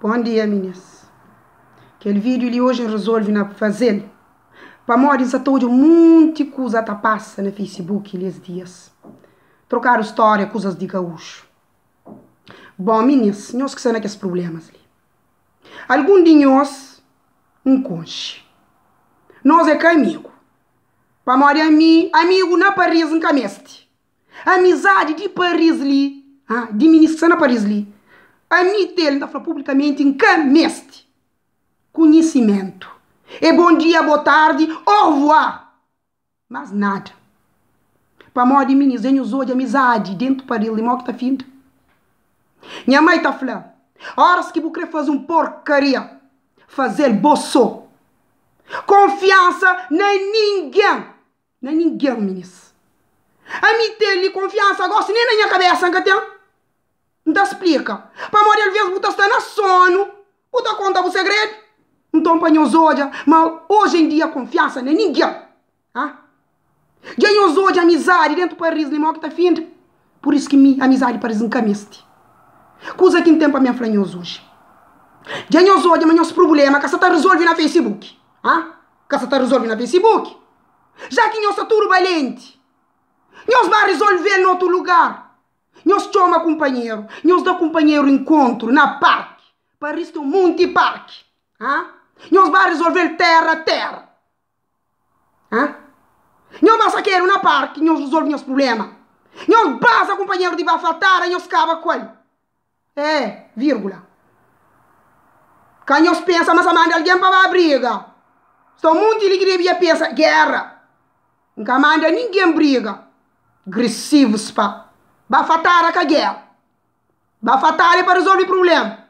Bom dia, meninas. Aquele vídeo ali hoje resolve na fazer. Para morrer essa toda muita coisa tá passa no Facebook esses dias. Trocar história, coisas de gaúcho. Bom, meninas, nós que são aqueles problemas ali. Algum de nós, conche. Nós é que amigo. Para morrer amigo na Paris em cameste. Amizade de Paris ali, de meninas que são na Paris ali. Amigo dele, ainda fala publicamente em cameste. Conhecimento. E bom dia, boa tarde, au revoir. Mas nada. Para morrer de meninas, ele usou de amizade dentro do Paris, limão que tá finda. Minha mãe tá falando, horas que vou querer fazer porcaria, fazer bolso. Confiança nem ninguém, meninas. A mim ter confiança agora, nem na minha cabeça, que tem. Não te explica. Para morrer, às vezes, você está na sono, você conta o segredo. Então, para nós hoje, mas hoje em dia, confiança nem ninguém. Já nós hoje, amizade dentro do Paris, limão que tá findo. Por isso que minha amizade parece um camiste. Coisa que não tem para minha falar hoje. Já nós hoje, mas nosso problema, que você está resolvendo na Facebook. Que você está resolvendo na Facebook. Já que nós somos valente. Nós vamos resolver em outro lugar. Nós chama companheiro. Nós dá companheiro encontro na parque. Para isso tem um monte de parque. Nós vamos resolver terra a terra. Nós vamos querer na parque. Nós resolvemos os problemas. Nós basta companheiro de bafatar e nós acaba com ele. Vírgula. Quando nós pensamos, mas manda alguém para a briga. Estou muito alegria pensa guerra. Nunca manda ninguém briga. Agressivos para bafatar a guerra. Bafatar é para resolver problema.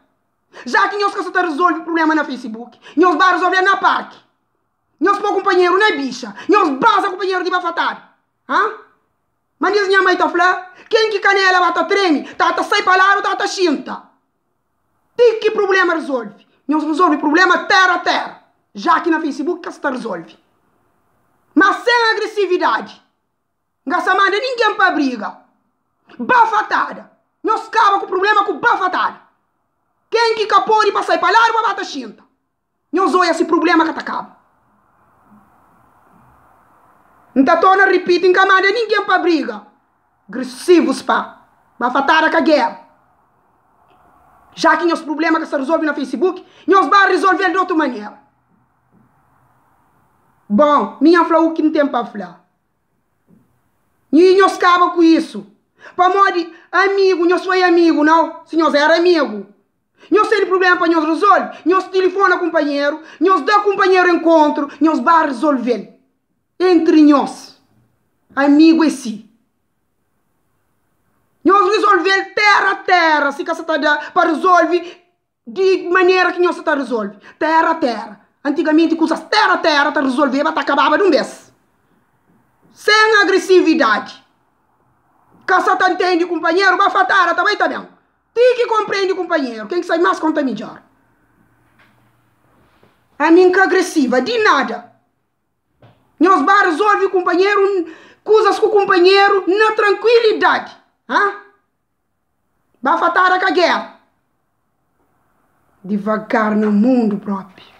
Já que nós que resolve problema na Facebook, nós vamos resolver na parque. Nós põe companheiro na bicha. Nós basta companheiro de bafatar. Mas minha mãe tá falando, quem que canela bata treme, tá sai para lá ou tá chinta. Tem que problema resolve? Nós resolve problema terra a terra. Já que na Facebook que você resolve. Mas sem agressividade. Não manda ninguém para briga. Bafatada. Nós acaba com o problema com bafatada. Quem que capore para sair para lá ou para bater chinta. Nós olha esse problema que acaba. Então torna repito, não manda ninguém para briga. Agressivos para bafatada com a guerra. Já que os problemas que se resolvem na Facebook, nós vamos resolver de outra maneira. Bom, minha falou o que não tem para falar. E nós acaba com isso. Para morrer amigo, nós foi amigo, não? Se nós era amigo. Nós temos problema para nós resolver. Nós telefona companheiro, nós dá companheiro encontro, nós vamos resolver. Entre nós. Amigo esse. Nós resolver terra a terra, se você está para resolver de maneira que nós está resolve. Terra a terra. Antigamente, coisas terra a terra, para resolver, mas acabava de um vez. Sem agressividade. Caso você entende companheiro, vai fatar, também tá bem. Tem que compreender companheiro. Quem que sai mais conta melhor. A mim que agressiva, de nada. Nós vamos resolver companheiro, coisas com o companheiro na tranquilidade. Vai fatar a guerra. Devagar no mundo próprio.